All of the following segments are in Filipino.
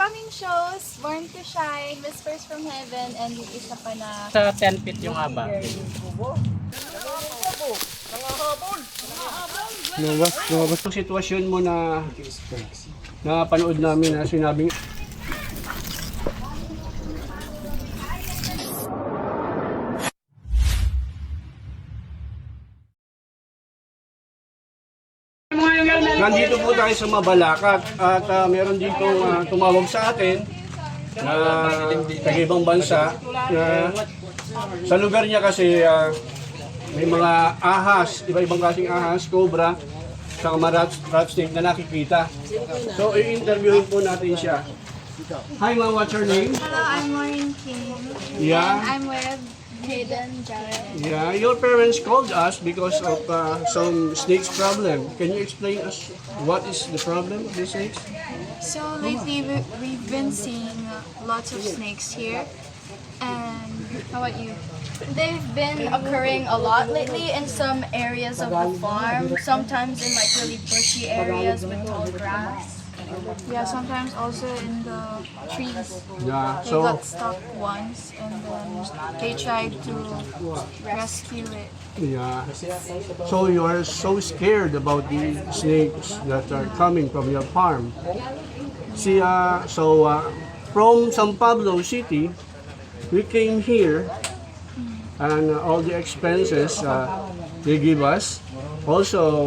upcoming shows, Born to Shine, Whispers from Heaven, and yung isa pa na... Sa 10 feet yung haba. Lumabas yung sitwasyon mo na panood namin na sinabing nandito po tayo sa Mabalacat at meron dito tumawag sa atin na taga-ibang bansa na sa lugar niya kasi may mga ahas, iba-ibang klaseng ahas, cobra, saka rat snake na nakikita. So i-interviewin po natin siya. Hi ma'am, what's your name? Hello, I'm Lauren King. Yeah. And I'm with Hayden Jarrett. Yeah, your parents called us because of some snakes problem. Can you explain us what is the problem of the snakes? So lately we've been seeing lots of snakes here. And how about you? They've been occurring a lot lately in some areas of the farm, sometimes in like really bushy areas with tall grass. Yeah, sometimes also in the trees. Yeah, They so got stuck once and then they tried to rescue it. yeah. So you are so scared about the snakes that are coming from your farm. See, from San Pablo City, we came here, and all the expenses they give us. Also,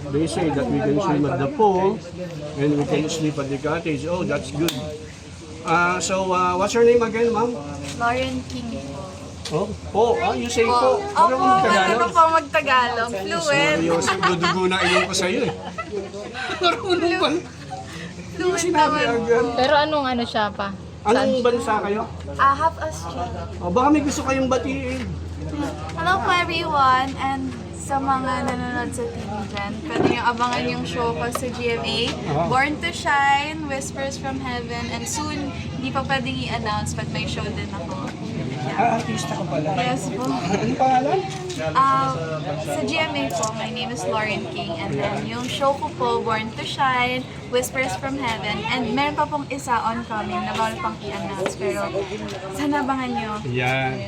they say that we can swim at the pool and we can sleep at the cottage. Oh, that's good. What's your name again, ma'am? Lauren King. Oh, you say po. Opo, pwede ko po mag-Tagalog. Fluent. Seryoso, dudugo na ilong ko sa'yo eh. Marunong ba? Fluent naman. Pero anong ano siya pa? Anong bansa kayo? Half Australian. Oh, baka may gusto kayong batiin. Hello po everyone and sa mga nanonood sa TV dyan, pwede nyo abangan yung show ko sa GMA, Born to Shine, Whispers from Heaven, and soon, hindi pa pwedeng i-announce but may show din ako. Artista ka pala. Yes po. Ano pangalan? Sa GMA po, my name is Lauren King, and then yung show ko po, Born to Shine, Whispers from Heaven, and meron pa pong isa oncoming na bawal pang i-announce, pero sana abangan nyo. Yan.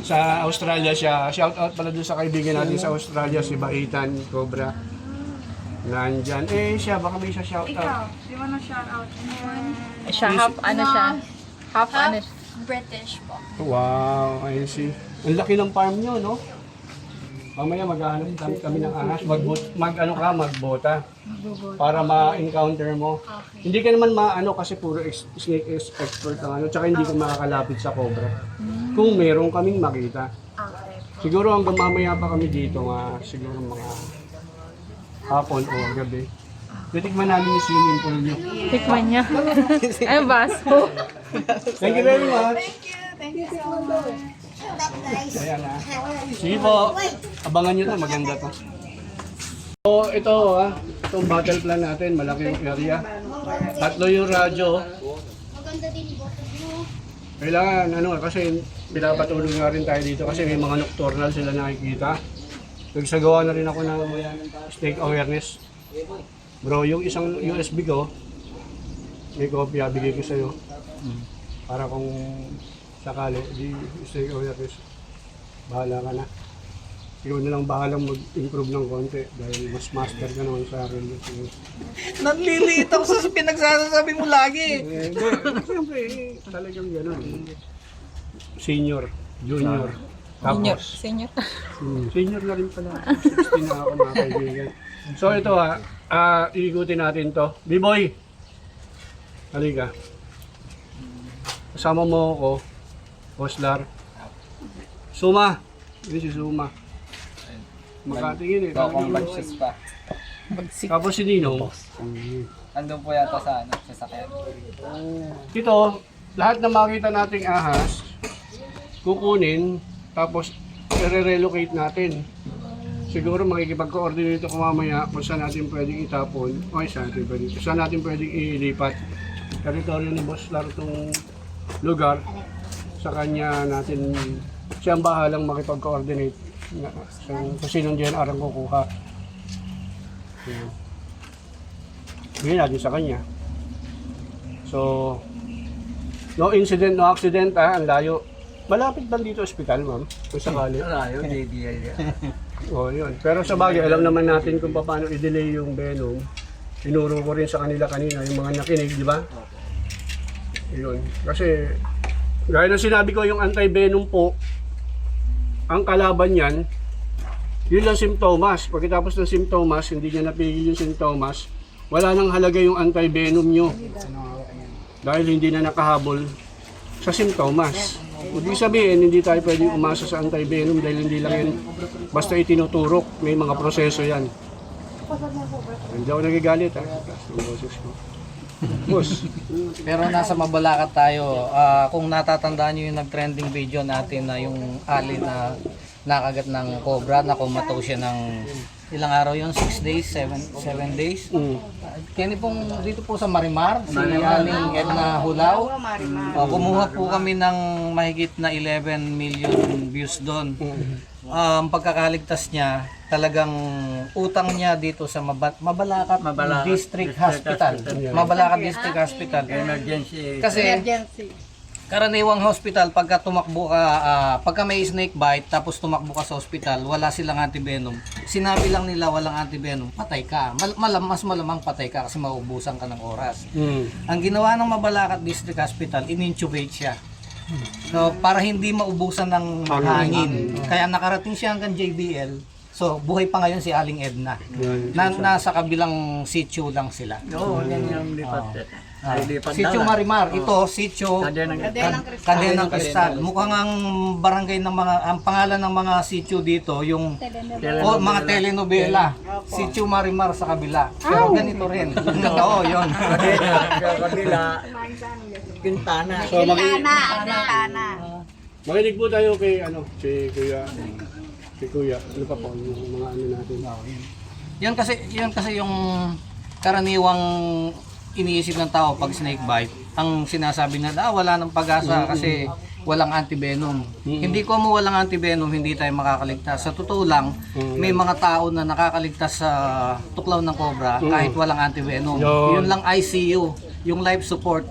Sa Australia siya. Shout out pala dun sa kaibigan natin sa Australia, si Baitan Cobra. Nandyan. Siya, baka may siya shout out. Ikaw, di mo na shout out anyone? Siya, half ano siya? Half ano siya? British po. Wow, I see. Ang laki ng farm nyo, no? Mamaya maghahanap kami ng ahas. Magbota. Para ma-encounter mo. Okay. Hindi ka naman maano kasi puro snake expert ang ano. Tsaka hindi ka makakalapit sa cobra. Kung meron kaming makita. Okay. Siguro hanggang mamaya pa kami dito siguro mga hapon o gabi. Titikman namin yung swimming pool nyo. Tikman niya. Ay, baso. Thank you very much. Thank you so much. Ayan na. Sige po. Abangan nyo to. Maganda to. So ito itong battle plan natin. Malaki yung area. 3 yung radyo. Kailangan kasi pinapatulong nga rin tayo dito kasi may mga nocturnal sila nakikita. Nagsagawa na rin ako ng snake awareness. Bro, yung isang USB ko, may kopya, bigay ko sa'yo. Para kung sakali, di snake awareness, bahala ka na. Ikaw na lang bahalang mag-improve ng konti dahil mas master ka naman sa akin. Nanliliit ako sa pinagsasabi mo lagi. Hindi, siyempre, talagang gano'n. Senior, junior, tapos. Senior. Senior na rin pala. 16 na ako mga kaibigan. So ito iikutin natin to. B-boy! Halika. Kasama mo ako, Oslar. Suma! Ini si Suma. Makatingin Kung pag-shoes pa. Tapos si Nino. Andun po yata sa sasakyan. Ito, lahat na makita nating ahas, kukunin, tapos i-relocate natin. Siguro makikipag-coordinate ako mamaya kung saan natin pwedeng itapon, saan natin pwedeng ilipat. Teritoryo ni Boss Lar itong lugar, sa kanya natin, siyang bahalang makipag-coordinate kung sinong DNR ang kukuha. Bigyan natin sa kanya. So, no incident, no accident, ang layo. Malapit ba dito ospital, ma'am? Kung sakali. Malayo, JDL yan. Oh, yun. Pero sa bagay, alam naman natin kung paano i-delay yung venom. Tinuro ko rin sa kanila kanina, yung mga nakinig, di ba? Yun. Kasi, gaya ng sinabi ko, yung anti-venom po, ang kalaban yan, yun lang simptomas. Pagkatapos ng simptomas, hindi niya napigil yung simptomas, wala nang halaga yung anti-venom nyo. Dahil hindi na nakahabol sa simptomas. Ibig sabihin, hindi tayo pwedeng umasa sa anti-venom dahil hindi lang yan basta itinuturok. May mga proseso yan. Hindi ako nagagalit ha. Yung boses ko. Boss, Pero nasa Mabalacat tayo. Kung natatandaan nyo yung nag-trending video natin na yung ali na nakagat ng cobra, na kumato siya ng ilang araw yun? 6 days? 7 days? Kaya pong dito po sa Marimar, si Aling Edna Hulaw, kumuha po kami ng mahigit na 11 million views doon. Ang pagkakaligtas niya, talagang utang niya dito sa Mabalacat District Hospital. Mabalacat District Hospital. Emergency. Kasi karaniwang hospital, pagka tumakbo ka, pagka may snake bite, tapos tumakbo ka sa hospital, wala silang antivenom. Sinabi lang nila walang antivenom, patay ka. Mas malamang patay ka kasi maubusan ka ng oras. Ang ginawa ng Mabalacat District Hospital, in-intubate siya. So, para hindi maubusan ng hangin. Kaya nakarating siya hanggang JBL. So, buhay pa ngayon si Aling Edna. Nasa kabilang sitio lang sila. Oo, yan yung lipat. Sitio Marimar, ito sitio Cadenang Cristal. Mukhang ang barangay ng ang pangalan ng mga sitio dito yung mga telenovela. Sitio Marimar sa kabila. Pero ganito rin. Oo, yun. Kabila, Quintana. so makinig po tayo kay Kuya. Ano pa po yung mga ano natin? Yun kasi yung karaniwang iniisip ng tao pag snake bite. Ang sinasabi na wala nang pag-asa kasi walang antivenom. Hindi ko mo walang antivenom, hindi tayo makakaligtas. Sa totoo lang, may mga tao na nakakaligtas sa tuklaw ng cobra kahit walang antivenom. Yun lang ICU, yung life support.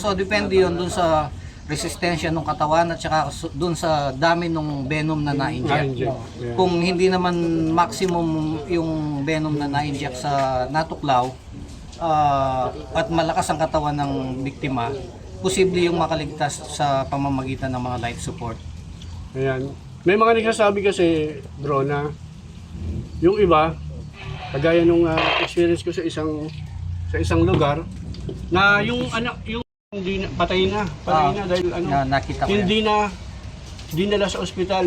So depende yun dun sa resistensya ng katawan at saka dun sa dami ng venom na na-inject. Kung hindi naman maximum yung venom na na-inject sa natuklaw, at malakas ang katawan ng biktima, posible yung makaligtas sa pamamagitan ng mga life support. Ayan. May mga nagsasabi kasi, bro, na yung iba, kagaya nung experience ko sa isang lugar, na yung anak, yung hindi na, patay na dahil Nakita ko hindi na dinala sa ospital.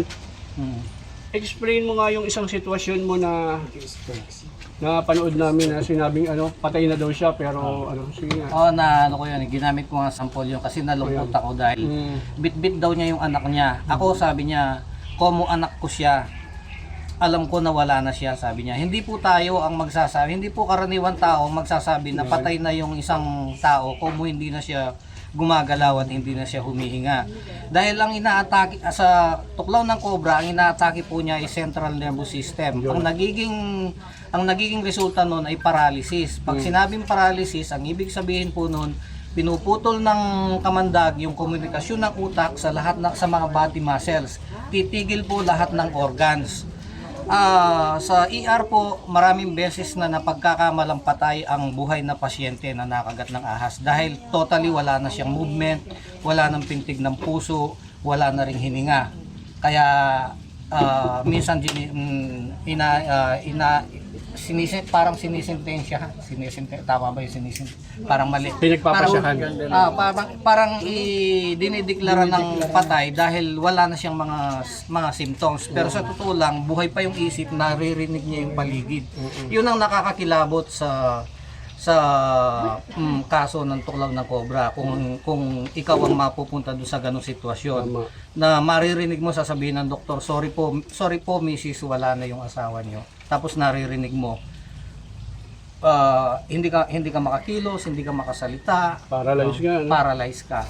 Explain mo nga yung isang sitwasyon mo na panood namin na sinabing patay na daw siya pero sige nga. Ko yun, ginamit ko nga sample yun kasi nalungkot ako dahil bit-bit daw niya yung anak niya. Ako sabi niya, komo anak ko siya. Alam ko na wala na siya, sabi niya. Hindi po tayo ang magsasabi, hindi po karaniwan tao ang magsasabi na patay na yung isang tao komo hindi na siya gumagalaw at hindi na siya humihinga. Dahil ang inaatake sa tuklaw ng cobra, ang inaatake po niya ay central nervous system. Ang nagiging resulta noon ay paralysis. Pag sinabing paralysis, ang ibig sabihin po noon, pinuputol ng kamandag yung komunikasyon ng utak sa sa mga body muscles. Titigil po lahat ng organs. Sa ER po, maraming beses na napagkakamalang patay ang buhay na pasyente na nakagat ng ahas dahil totally wala na siyang movement, wala nang pintig ng puso, wala na ring hininga. Kaya minsan parang sinisintensya, tama ba yung parang mali. Pinagpapasyahan. Parang dinideklara ng patay dahil wala na siyang mga symptoms. Pero sa totoo lang, buhay pa yung isip, naririnig niya yung paligid. Yun ang nakakakilabot sa kaso ng tuklaw ng cobra. Kung ikaw ang mapupunta doon sa ganung sitwasyon na maririnig mo sasabihin ng doktor, sorry po misis, wala na yung asawa niyo. Tapos naririnig mo hindi ka makakilos, hindi ka makasalita, paralyzed ka.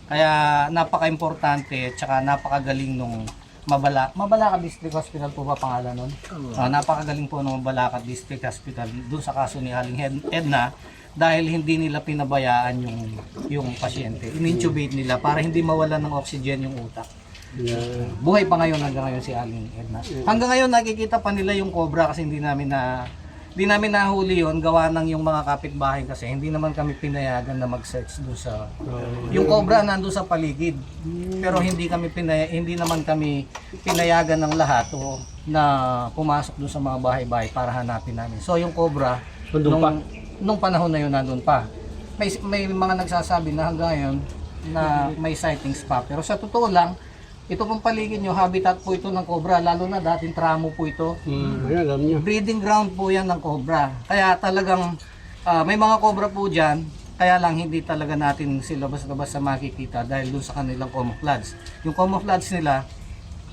Kaya napaka-importante at saka napakagaling nung Mabalacat District Hospital po ba pangalan nun? Napakagaling po ng Mabalacat District Hospital doon sa kaso ni Aling Edna dahil hindi nila pinabayaan yung pasyente. In-intubate nila para hindi mawalan ng oxygen yung utak. Yeah. Buhay pa ngayon hanggang ngayon si Aling Edna. Hanggang ngayon nakikita pa nila yung cobra kasi hindi namin nahuli yon, gawa ng yung mga kapitbahay kasi hindi naman kami pinayagan na mag-search doon sa yung cobra nandoon sa paligid. Pero hindi naman kami pinayagan ng lahat o na pumasok doon sa mga bahay-bahay para hanapin namin. So yung cobra nung panahon na yun nandun pa. May mga nagsasabi na hanggang ngayon na may sightings pa. Pero sa totoo lang, ito pong paligid nyo, habitat po ito ng cobra, lalo na dating tramo po ito. Ayan, alam niyo. Breeding ground po yan ng cobra. Kaya talagang may mga cobra po dyan, kaya lang hindi talaga natin sila basta-basta makikita dahil dun sa kanilang camouflage. Yung camouflage nila,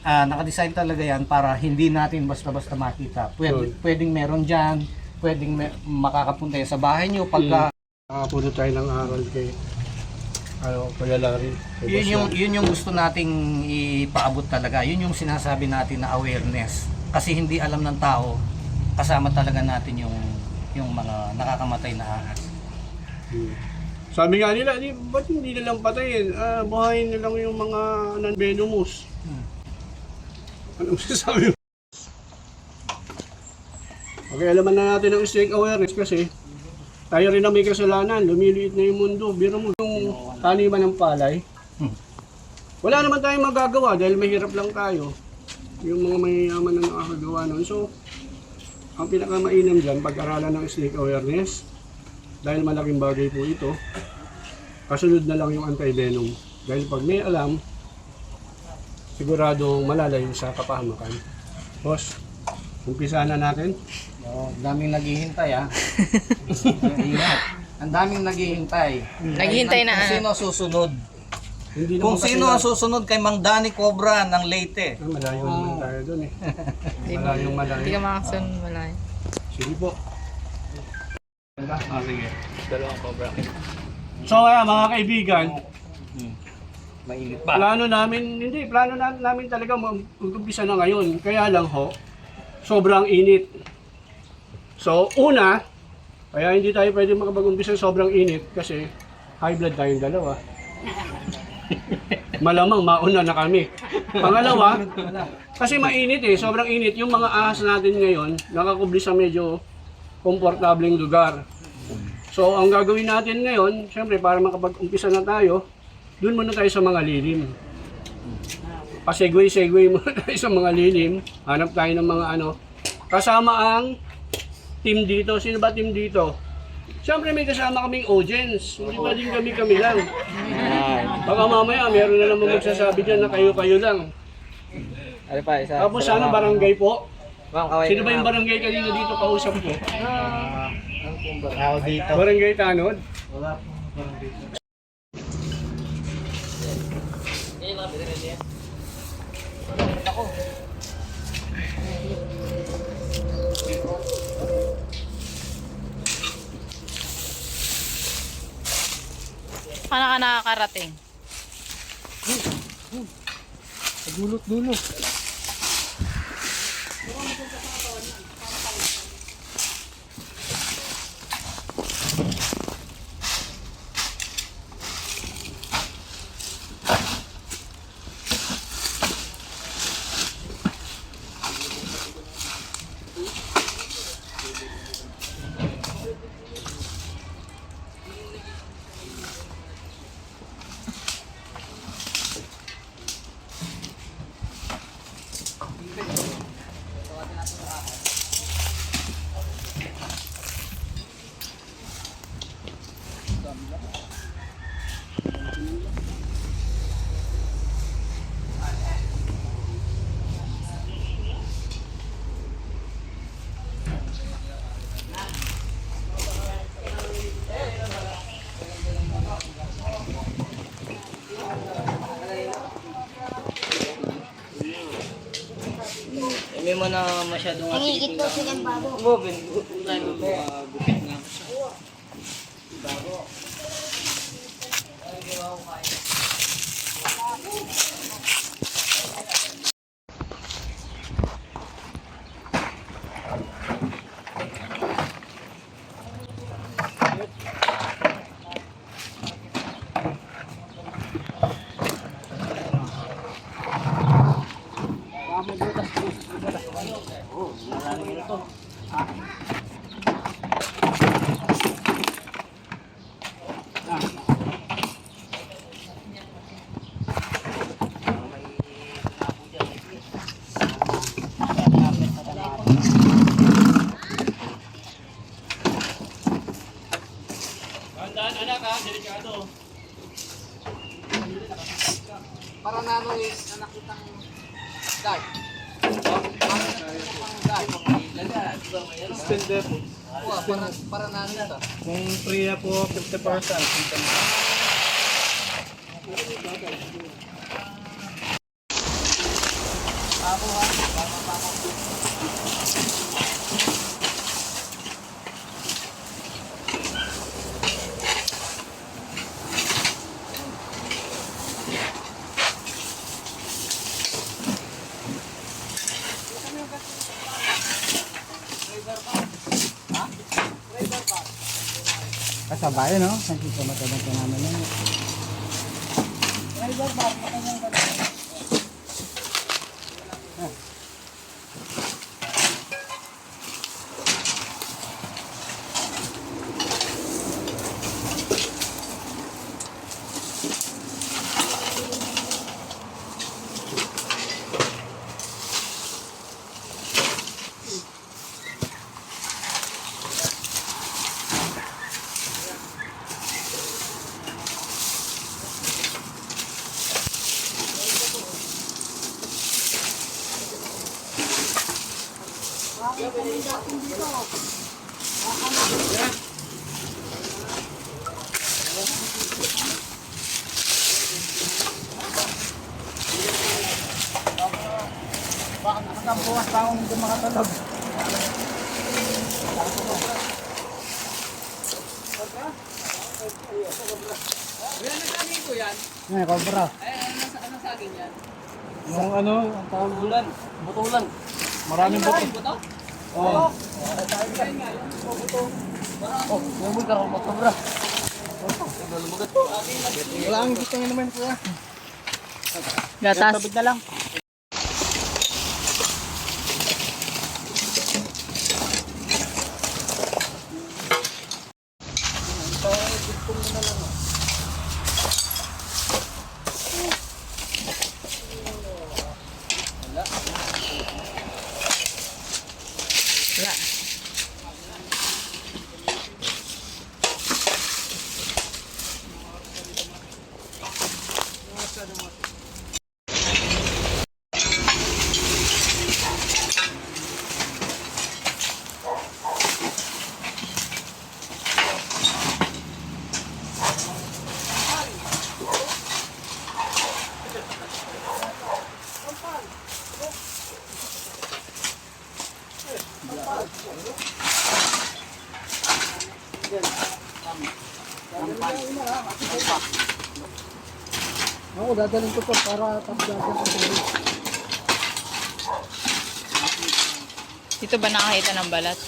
nakadesign talaga yan para hindi natin basta-basta makita. Pwedeng meron dyan, pwedeng makakapunta yan sa bahay nyo pagka... Nakapunta tayo ng aral kay Kuya Larry. Yun yung gusto nating ipaabot talaga. Yun yung sinasabi natin na awareness. Kasi hindi alam ng tao, kasama talaga natin yung mga nakakamatay na ahas. Sabi nga nila, ba't hindi nilang patayin? Buhayin nilang yung mga non-venomous. Ano masasabi mo? Okay, alaman na natin ang snake awareness kasi tayo rin ang may kasalanan, lumiliit na yung mundo. Biro mo yung taniman ng palay. Wala naman tayong magagawa dahil mahirap lang tayo. Yung mga mayayaman na nakakagawa nun. So, ang pinakamainam dyan, pag-aralan ng snake awareness, dahil malaking bagay po ito, kasunod na lang yung anti-venom. Dahil pag may alam, siguradong malalayo sa kapahamakan. Boss, umpisa na natin. Ang daming naghihintay Ingat. Ang daming naghihintay. Naghihintay na. Kung sino susunod. Hindi Kung naman kasi sino ang susunod kay Mang Danny Cobra ng Leyte. malayo naman tayo dun eh. Malayo. Hindi ka makasunod malay. Sige po. Sige. Dalawang Cobra. So mga kaibigan, Mainit pa. plano namin talaga mag-umpisa na ngayon. Kaya lang ho, sobrang init. So una, kaya hindi tayo pwede makapag-umpisa sobrang init kasi high blood tayong dalawa. Malamang mauna na kami. Pangalawa, kasi mainit sobrang init. Yung mga ahas natin ngayon, nakakubli sa medyo komportableng lugar. So ang gagawin natin ngayon, syempre para makapag-umpisa na tayo, dun muna tayo sa mga lilim. Pa-segue muna tayo sa mga lilim. Hanap tayo ng mga kasama ang team dito. Sino ba team dito? Siyempre may kasama kaming audience. Hindi ba din kami lang. Baka mamaya meron na naman magsasabi dyan na kayo lang. Tapos sana barangay po. Sino ba yung barangay kanina dito kausap ko? Barangay Tanod? Paano ka nakakarating? Dulot. Hindi mo na masyadong Hingigit po sila ang bago. gupit nga. Para nano is na nakitang dart. Extender po. Para nano ito. Kung free po, 50%. Kasabay, no? Kasi tumatawag ka namin yun. Baka nakakampuas pa akong hindi makatulog. Ngayon, kobra. Yung ano, ang tawag bulan. Butulan. Maraming buto. Oo. Yung mga karong matubra. Wala ang gusto nyo naman kuya. Gatas. Tabig na lang. Wala. Ako, dadalhin ko to para pagdagan ko sa Dito ba nakakita ng balat?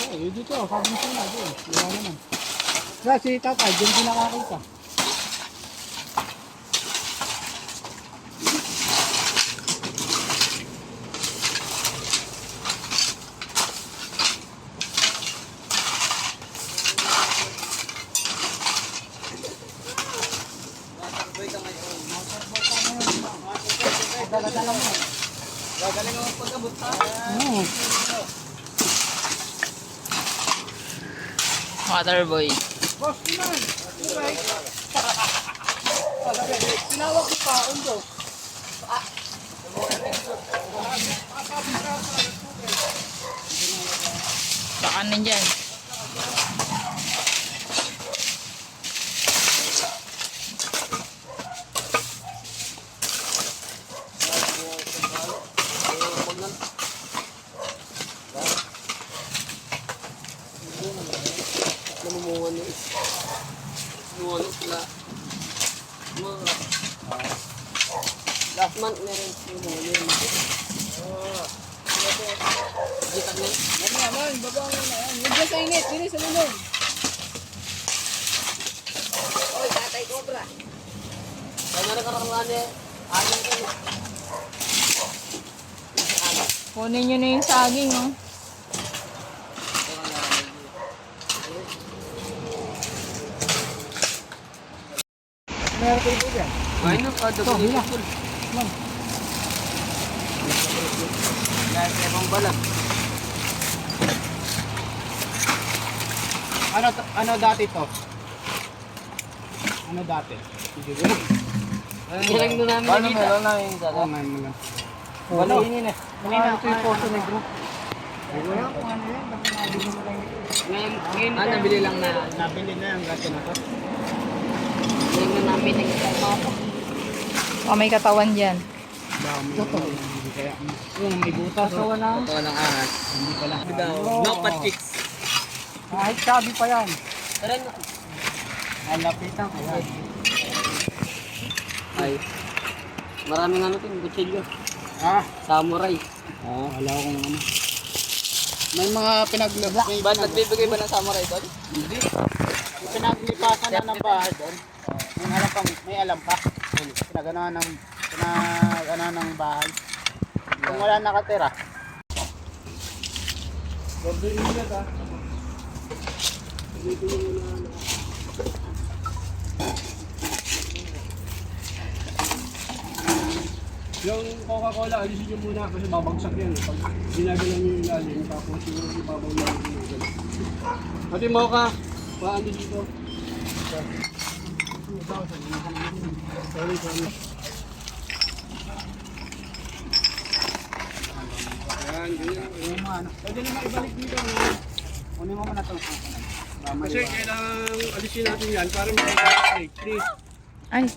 Oo, dito. Sabi mo sila, doon. Wala naman. Kasi tatay, dyan din nakakita. Oo. Water boy. Boss, naman. Okay. Tinawag ko pa, undo. Baka nandyan. Namumungan niya. Namumungan sila. Last month meron yung mga yun. Gitan niya. Ano naman, babang na yan. Huwag dyan sa init, dili sa lulong. Oy, tatay cobra. Kaya na nakarangan niya. Ayaw ka niya. Kunin nyo na yung saging, oh. Meron kayo po dyan. Ay, nakadagdag Ito, hila. full. Lahat sa ibang balat. Ano dati to? Ano dati? Ilang doon namin nakita. Meron namin yung dala. Oo, ngayon lang. Wala yun eh. Ito yung Poso Negro. Wala kung ano yan. Bakit nabili mo lang yun? Ngayon nabili lang na. Nabili na yung gato na to. Ngayon na namin nakita. Oh, may katawan dyan. Kaya yung may butas. Katawan ng ahas. Hindi pala. No pat chicks. Kahit sabi pa yan. Tara, Alapitan ko yan. ay. Maraming ano tin, kutsilyo. Ah, Samurai. wala akong ano. May mga pinaglabak. Ba't nagbibigay ba ng samurai doon? Hindi. Pinaglipasan na ng bahay doon. May alam pa. Pinaganahan ng bahay. Kung wala nakatira. Yung Coca-Cola, alisin nyo muna kasi babagsak yan. Pag ginagalan nyo yung ilalim, tapos yung ibabaw nyo yung ginagalan. Pati mo ka, paano dito? Sorry. Yan, ganyan. Pwede naman ibalik dito. Kunin mo muna ito. Kasi kailangan alisin natin yan para makikita please. Ay,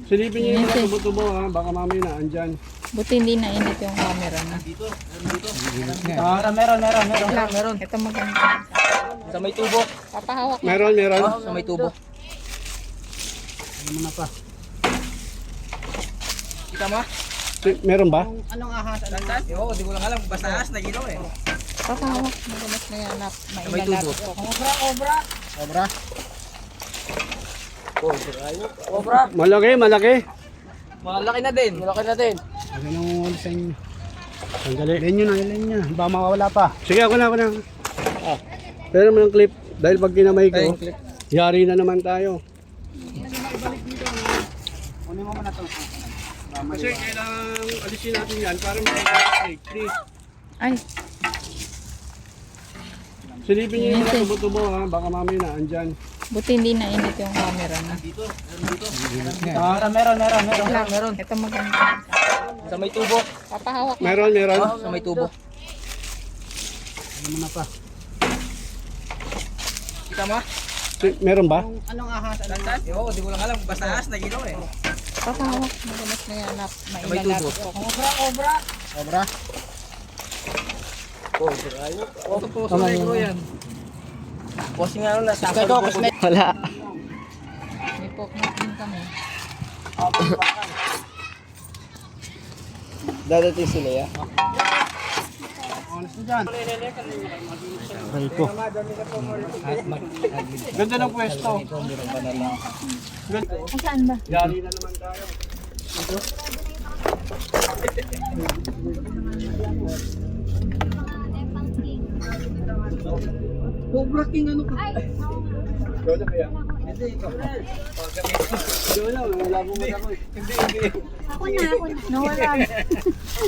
Silipin nyo yung mga tubo-tubo ha, baka mamaya na, andyan. buti hindi nainit yung camera na. Meron. Ito maganda. Sa may tubo. Papahawak mo. Meron. Sa may tubo. Ano muna pa. Kita mo? Meron ba? Anong ahas? Lantas? Oo, di ko lang alam. Basta ahas na ginaw eh. Papahawak. Madalas na yan. May tubo. Cobra? Cobra. Malaki. Malaki na din. Ano nang sa inyo? Sandali. Ilan nyo. Baka mawawala pa. Sige, ako na. Pero naman ang clip, dahil pag kinamay ko, yari na naman tayo. Kunin mo muna ito. Kasi kailangan alisin natin yan para makikita please. Ay, Silipin nyo yung mga tubo-tubo ha, baka mamaya na, andyan. buti hindi nainit yung camera na. Meron. Ito maganda. Sa may tubo. Papahawak mo. Meron. Sa may tubo. Ano muna pa. Kita mo? Meron ba? Anong ahas? Lantas? Oo, di ko lang alam. Basta ahas na ginaw eh. Papahawak. Madalas na yan. May tubo. Cobra? Poso negro yan. Poso nga lang nasa salubong ko. Wala. May pokemon din kami. Dadating sila ya? Honest na dyan. Rico. Ganda ng pwesto. Saan ba? Yari na naman tayo. Cobra King ano ka? Ikaw na kaya? Hindi, ikaw. Ikaw na, wala mo muna ko eh. Hindi.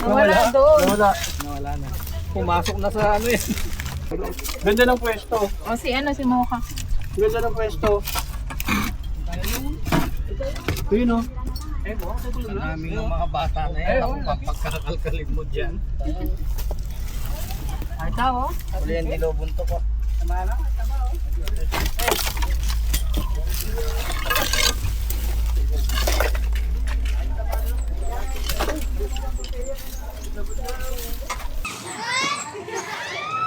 Nawala doon. Nawala na. Pumasok na sa ano eh. Ganda ng pwesto. O si Mocha. Ganda ng pwesto. Yun o. Maraming mga bata na yan. Ako pagkakalkalin mo dyan. Uli yung dilobunto ko.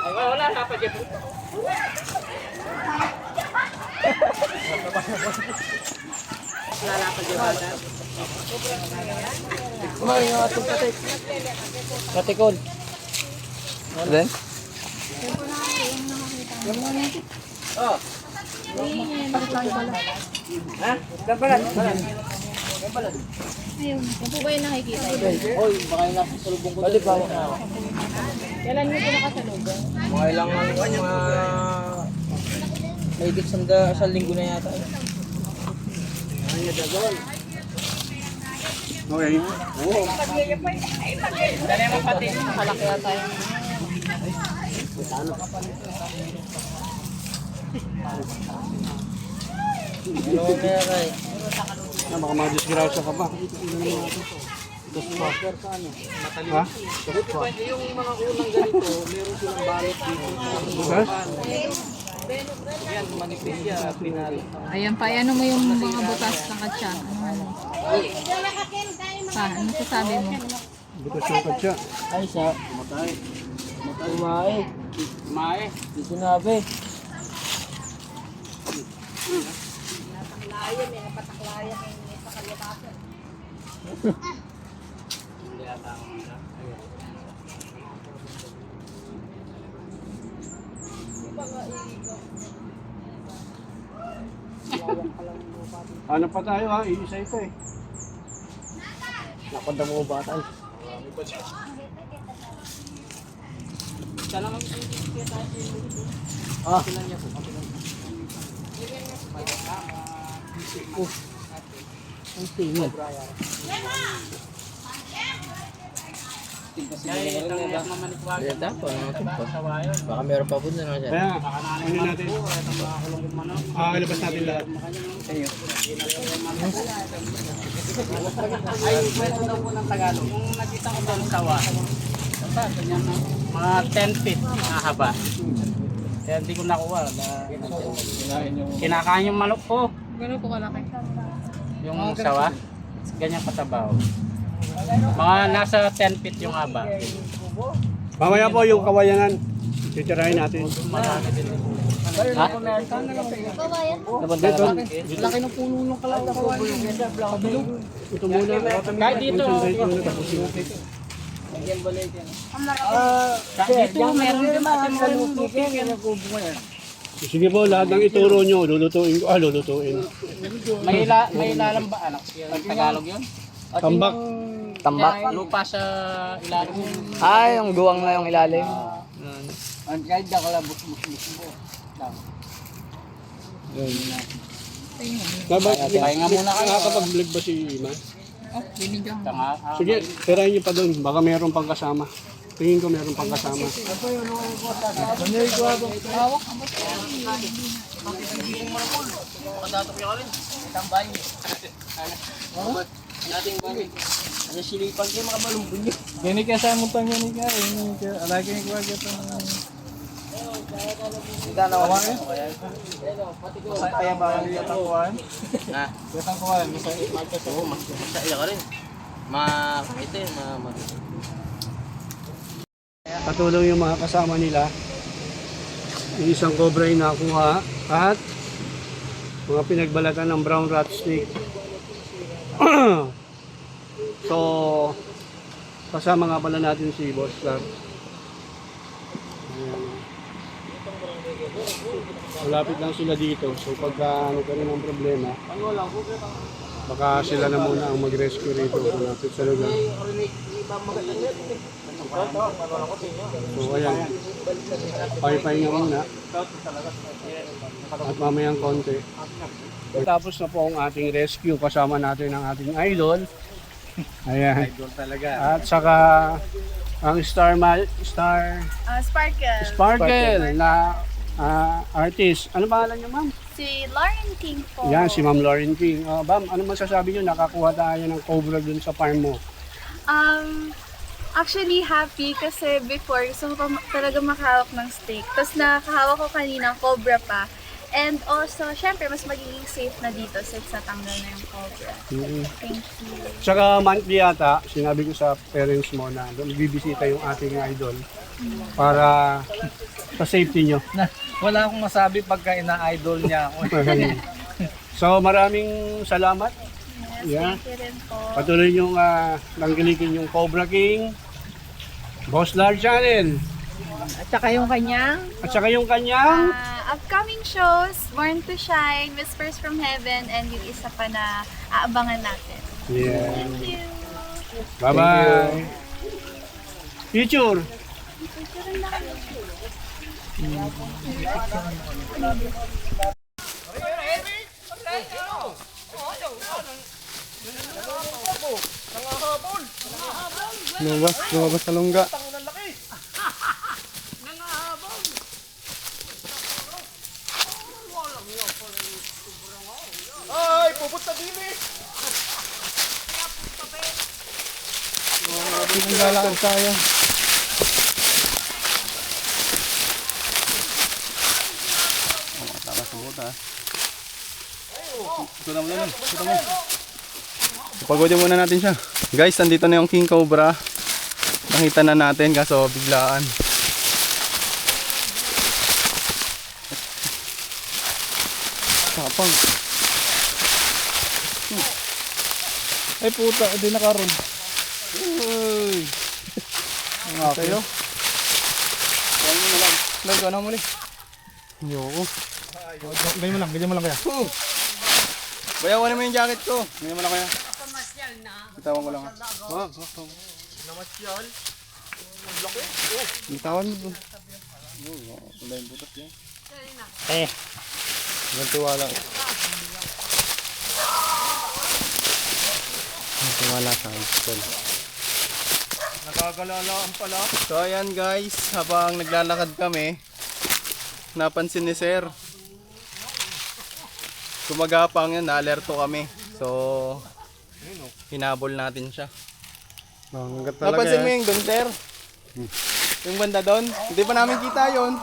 Wala na pa dyan. Wala pa dyan bata. Kumain nga itong patik. Patikon. Then? Oh. Ha? Kapalat. Ayun, yan po ba yung nakikita? Oy, baka yung nasa salubong ko. Balik bawak na ako. Kailan nyo po nakasalubong? Mga ilang mahigit sa linggo na yata. Okay. Oo. Dali mo pati. Malaki yata yung... Baka madisgrasya ka pa. Ha? Yung mga unang ganito, meron silang balot dito. Bukas? Yan, manipis yan, pinalo. Ayan pa, ano mo yung mga butas ng katsa? Ano? Pa, ano sasabi mo? Bukas yung katsa. Ay, sa. Matay. Kumain. Kumain. Di sinabi. Ano pa tayo ha? Iisa ito eh. Nakonda mo ba tayo? Ah. Ang tingin. Baka meron pa po na siya. Kaya, ano natin? Ilabas natin lahat. Ay, kwento daw po ng Tagalog. Kung nakita ko doon sawa, ganyan na, mga 10 feet na haba. Kaya hindi ko nakuha. Kinakain yung manok ko. Gano'n po kalaki? Yung sawa, ganyan katabaw. Mga nasa 10 feet yung haba. Mamaya po yung kawayanan. Titirahin natin. Marami din. Ha? Laki ng puno ng kawayan. Ito muna. Kahit dito. Dito, meron din Sige po, lahat ng ituro nyo, lulutuin ko. Lulutuin. May ilalim ba anak? Ang Tagalog yun? Tambak. Tambak. Lupa sa ilalim. Ay, yung guwang na yung ilalim. Ang kahit ka lang bus mo. Pahinga muna kayo. Nakakapag-vlog ba si Ima? Oh, binigyan. Sige, tirahin nyo pa doon. Baka meron pang kasama. Tingin ko meron pang kasama. Ano silipan kayo mga balumbon nyo? Gani kaya sa mo tanya ni kaya, alagi ni kuya kita. Hindi na ako. Kaya ba ang kuan? Ha? Kitang kuan, masa market Oo, masaya ka rin. Ito yun, Patuloy yung mga kasama nila. Yung isang cobra yung nakuha at mga pinagbalatan ng brown rat snake. So, kasama nga pala natin si Boss Clark. Ayan. Malapit lang sila dito. So, pagka ano ka rin ang problema, baka sila na muna ang mag-rescue rito. Malapit sa lugar. So, ayan. Pahipahinga muna. At mamayang konti. Tapos na po ang ating rescue. Kasama natin ang ating idol. Ayan. idol talaga. At saka ang Sparkle na artist. Ano pangalan niyo, ma'am? Si Lauren King po. Yan, si Ma'am Lauren King. Ma'am, ano masasabi niyo? Nakakuha tayo ng cobra dun sa farm mo. Actually, happy kasi before, gusto ko pa talaga makahawak ng steak. Tapos nakahawak ko kanina cobra pa. And also, syempre, mas magiging safe na dito since natanggal na yung cobra. Thank you. Tsaka monthly yata, sinabi ko sa parents mo na bibisita yung ating idol para sa safety nyo. Wala akong masabi pagka ina-idol niya ako. So maraming salamat. Yeah. Thank you rin po. Patuloy nyo langgilikin yung Cobra King, Boss Lard Channel. At saka yung kanyang At saka yung kanyang Upcoming shows, Born to Shine, Whispers from Heaven, and yung isa pa na aabangan natin. yeah. Thank you! Bye-bye. Future. Lumabas sa lungga. Ay, pupunta din eh! Naglalakad tayo. Pagodin muna natin siya. Guys, nandito na yung King Cobra. Nakita na natin kaso biglaan. Tapang. Ay puta, hindi nakaroon. Uy. Ang sa'yo. Kaya mo na lang. Lord, ano muli? Ayoko. Ganyan mo lang kaya. Bayawan mo yung jacket ko. Ganyan mo lang kaya. Bitawan ko lang ha. Wag. Namasyal. Bitawan mo doon. Wala yung butas yan. Gantiwala. Gantiwala sa hospital. Nakagalalaan pala. So ayan guys, habang naglalakad kami, napansin ni Sir. Gumagapang yun, na-alerto kami. So, hinabol natin siya. Napansin mo yung doon, Sir? Yung banda doon? Hindi pa namin kita yun.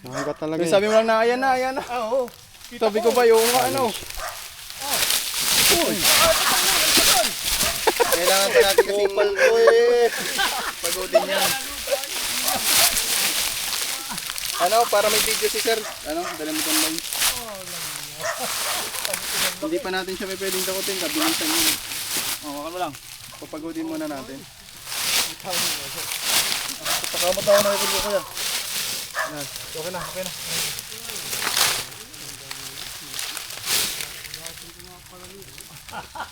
Nangat talaga. Yung sabi mo lang na, ayan na, ayan na. Oo. Sabi ko ba yung ano? Uy! Kailangan pa natin kasing pagodin yan. Ano, para may video si Sir. Ano, dala mo doon lang. Hindi pa natin siya pwedeng dakutin, kabilisan yun. Oo, ano lang. Papagodin muna natin. Pagkamatawa na ipin ko kuya. Okay na.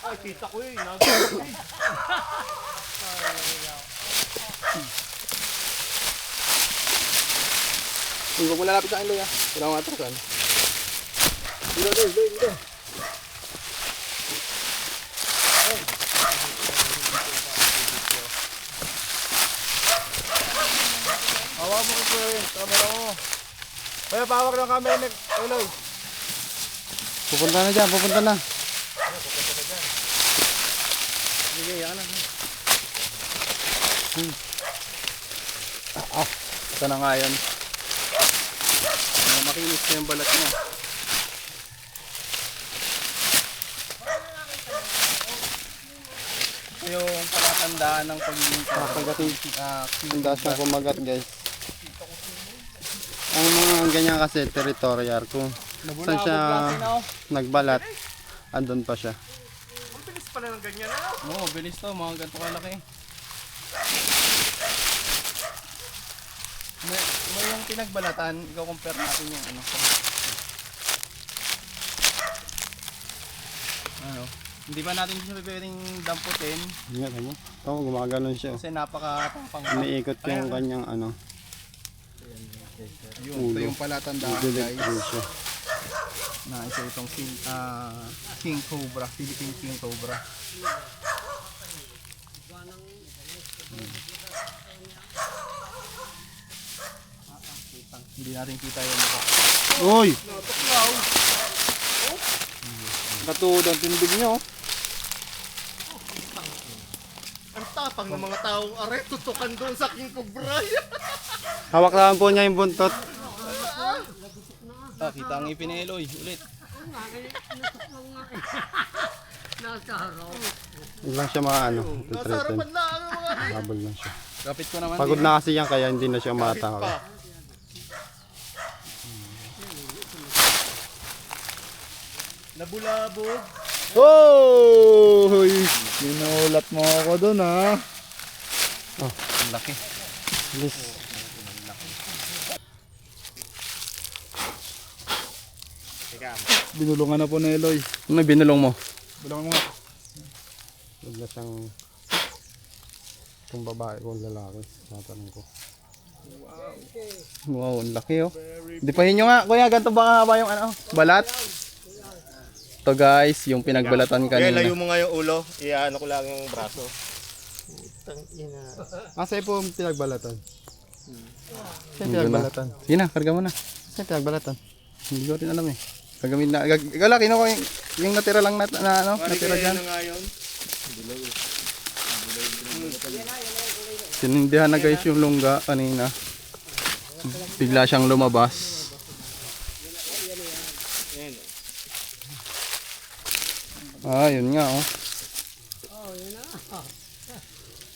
Ay, kita ko eh. Huwag mo lalapit sa akin, Loy, ha? Wala akong atrasan. Dito. Hawak mo ko yung camera mo. Kaya pawak ng camera ni Eloy. Pupunta na dyan, pupunta na. Sige, yan na. Ito na nga yan. Makinis na yung balat niya. Yung palatandaan ng pagiging Pagdating, ang daas na kumagat guys. Ang mga ganyan kasi territorial. Kung saan siya nagbalat, andun pa siya. Ang bilis pala ng ganyan na. Oo, bilis to. Mga ganito kalaki. May yung pinagbalatan, ikaw compare natin yung ano, hindi ba natin siya pwedeng damputin Yan, ano? Ito, gumaganon siya. kasi napakatapang. Umiikot yung kanyang ano. Ito yung palatandaan Didilig guys siya. na isa itong King Cobra, Philippine King Cobra. Hindi natin kita yung mukha. Uy! Katuod ang tindig niya oh. Ang tapang ng mga taong are, tutukan doon sa King Cobra. Hawak lang po niya yung buntot. Kita ang ngipin ni Eloy ulit. Hindi lang siya maano. Nasa harapan lang ang mga Habol lang siya. Kapit ko naman Pagod din. na kasi yan kaya hindi na siya umatake. nabulabog. Oh! Sinulat mo ako dun ha. Ang laki. Bilis. Binulungan na po ni Eloy. Ano binulong mo? Bulungan mo nga. Huwag na siyang kung babae kung lalaki. Tatanong ko. Wow, ang laki oh. Dipahin nyo nga, kuya, ganito ba haba yung ano, balat? Ito guys, yung pinagbalatan Kaya kanina. layo mo nga yung ulo, iano ko lang yung braso. Asa po ang pinagbalatan? Saan pinagbalatan? Sige na, karga mo na. Saan pinagbalatan? Hindi ko rin alam eh. Gagamit na. Wala, kinuha yung natira lang na ano, natira dyan. Sinindihan na guys yung lungga kanina. Bigla siyang lumabas. Ah, yun nga oh.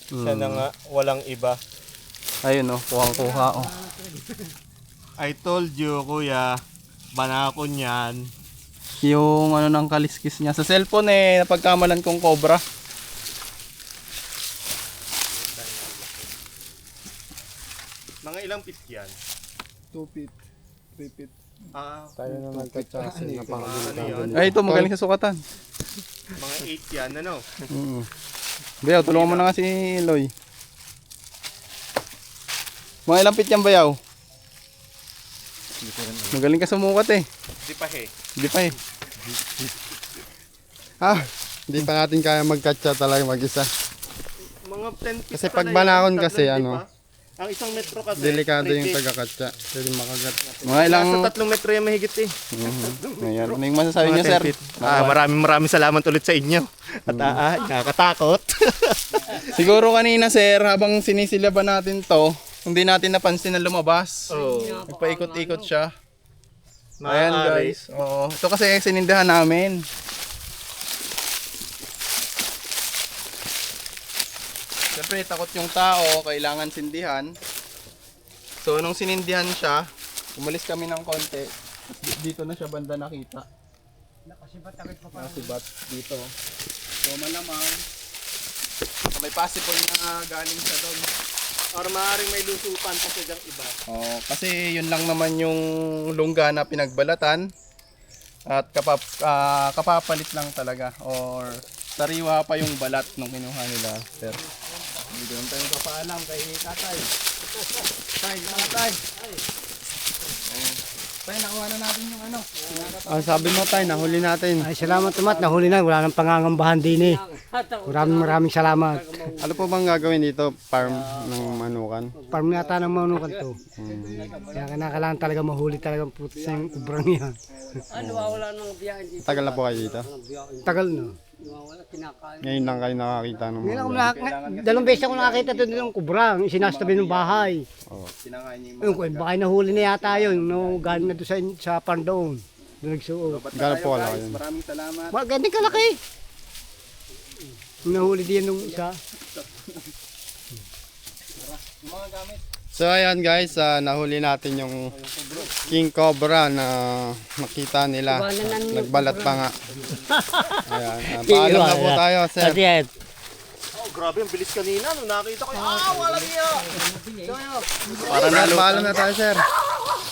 Siya na nga, walang iba. Ayun oh, kuhang-kuha oh. I told you, kuya, banakon yan. Yung ano ng kaliskis niya. Sa cellphone eh, napagkamalan kong cobra. Mga ilang feet yan? 2 feet, 3 feet. Ah, Tayo na nagkatsasin na pangalan. Ay, ito magaling sa sukatan. mga 8 yan, ano? Bayaw, tulungan mo na nga si Loy. Mga ilang feet yan, Bayaw? Magaling ka sumukat eh. Di pa he. Hindi pa eh. Hindi pa natin kaya magkatsa talaga mag-isa. Mga 10 feet Kasi pala pag yan, banakon tatlo, kasi, di ba? ano, Ang isang metro kasi. Delikado 3 yung feet. taga-katsa. Pwede makagat. Mga ilang... Nasa 3 metro yan mahigit eh. Ayan, ano yung masasabi niyo, Mga sir? 10 feet. Maraming salamat ulit sa inyo. At nakakatakot. Siguro kanina, sir, habang sinisilaban natin to, hindi natin napansin na lumabas. Oo. Nagpaikot-ikot siya. Ayan Maaari. guys. Oo. Ito kasi sinindahan namin. Siyempre, takot yung tao, kailangan sindihan. So, nung sinindihan siya, umalis kami ng konti. Dito na siya banda nakita. Nakasibat dito. So, malamang may possible na galing siya doon. Or maaaring may lusupan pa sa dyang iba. Oh, kasi yun lang naman yung lungga na pinagbalatan at kapapalit lang talaga or sariwa pa yung balat nung kinuha nila, sir. Hindi naman tayo papaalam kay tatay. Tatay. Tay, nakuha na natin yung ano. Ang sabi mo tayo, nahuli natin. Ay, salamat naman. Nahuli na. Wala nang pangangambahan din eh. Maraming salamat. Ano po bang gagawin dito? Farm ng manukan? Parang yata ng manukan to. Kaya kailangan talaga mahuli talaga ang puto sa yung kubrang yan. Tagal na po kayo dito? Tagal na. Ngayon lang kayo nakakita ng Ngayon ako mga... dalawang beses ako nakakita doon ng kubrang. Sinastabi ng bahay. Sinangain niyo Yung baka nahuli na yata yun. No, galing na doon sa farm doon. Doon nagsuot. Gano'n po kalaki yun? Maraming salamat. Magandang kalaki. Nahuli din nung isa. So ayan guys, nahuli natin yung king cobra na nakita nila. Nagbalat pa nga. Ayan, paalam na po tayo, sir. Oh, grabe, ang bilis kanina. Nung nakita ko, walang iya. Para paalam na tayo, sir.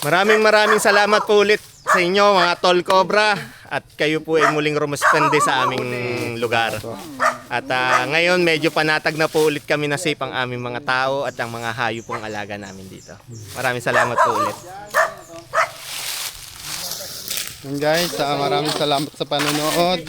Maraming salamat po ulit sa inyo mga Tol Cobra. At kayo po ay muling rumuspendi sa aming lugar. At ngayon medyo panatag na po ulit kami na safe ang aming mga tao at ang mga hayop pong alaga namin dito. Maraming salamat po ulit. Yan guys, maraming salamat sa panonood.